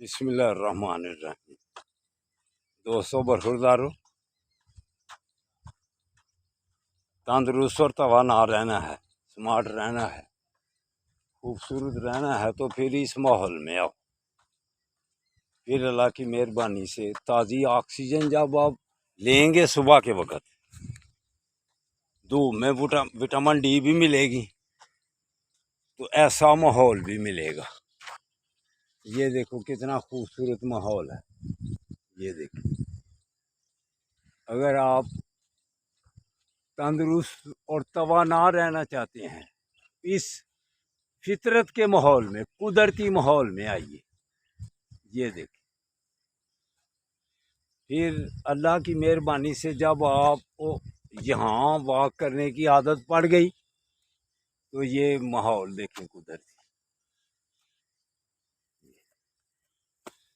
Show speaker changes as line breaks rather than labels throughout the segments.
बिस्मिल्लाहिर्रहमानिर्रहीम। दोस्तों बरखुरदारो, तंदुरुस्त और तवाना रहना है, स्मार्ट रहना है, खूबसूरत रहना है तो फिर इस माहौल में आओ। फिर अल्लाह की मेहरबानी से ताज़ी ऑक्सीजन जब आप लेंगे सुबह के वक्त, धूप में विटामिन डी भी मिलेगी, तो ऐसा माहौल भी मिलेगा। ये देखो कितना खूबसूरत माहौल है। ये देखो, अगर आप तंदुरुस्त और तवाना रहना चाहते हैं, इस फितरत के माहौल में, कुदरती माहौल में आइए। ये देखिए, फिर अल्लाह की मेहरबानी से जब आपको यहाँ वॉक करने की आदत पड़ गई तो ये माहौल देखें कुदरती।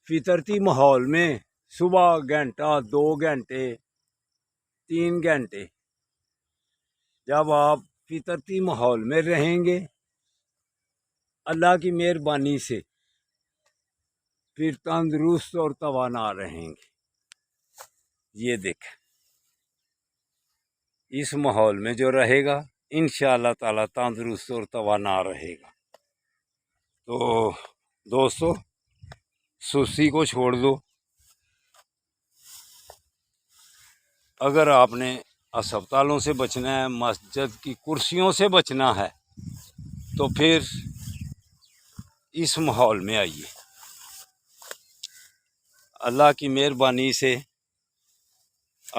फितरती माहौल में सुबह घंटा, 2 घंटे, 3 घंटे जब आप फितरती माहौल में रहेंगे, अल्लाह की मेहरबानी से फिर तंदुरुस्त और तवाना रहेंगे। ये देखें, इस माहौल में जो रहेगा इंशाअल्लाह ताला तंदुरुस्त और तवाना रहेगा। तो दोस्तों, सुस्ती को छोड़ दो। अगर आपने अस्पतालों से बचना है, मस्जिद की कुर्सियों से बचना है, तो फिर इस माहौल में आइए। अल्लाह की मेहरबानी से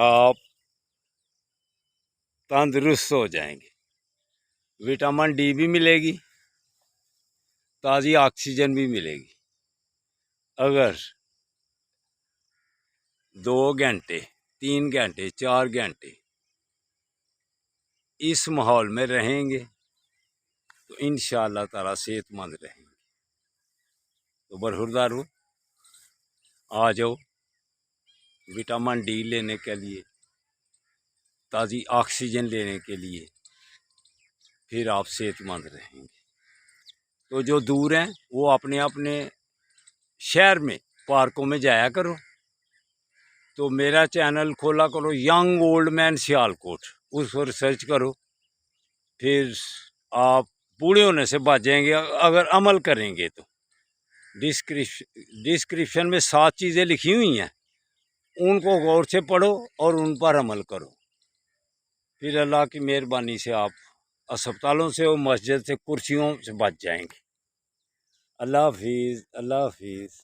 आप तंदुरुस्त हो जाएंगे, विटामिन डी भी मिलेगी, ताज़ी ऑक्सीजन भी मिलेगी। अगर 2 घंटे, 3 घंटे, 4 घंटे इस माहौल में रहेंगे तो इंशाअल्लाह ताला सेहतमंद रहेंगे। तो बरखुरदारो, आ जाओ विटामिन डी लेने के लिए, ताज़ी ऑक्सीजन लेने के लिए, फिर आप सेहतमंद रहेंगे। तो जो दूर हैं वो अपने अपने शहर में पार्कों में जाया करो। तो मेरा चैनल खोला करो, यंग ओल्ड मैन सियालकोट, उस पर सर्च करो। फिर आप बूढ़े होने से बच जाएंगे अगर अमल करेंगे तो। डिस्क्रिप्शन में 7 चीज़ें लिखी हुई हैं, उनको गौर से पढ़ो और उन पर अमल करो। फिर अल्लाह की मेहरबानी से आप अस्पतालों से और मस्जिद से, कुर्सियों से बच जाएंगे। अल्लाह हाफिज़, अल्लाह हाफिज़।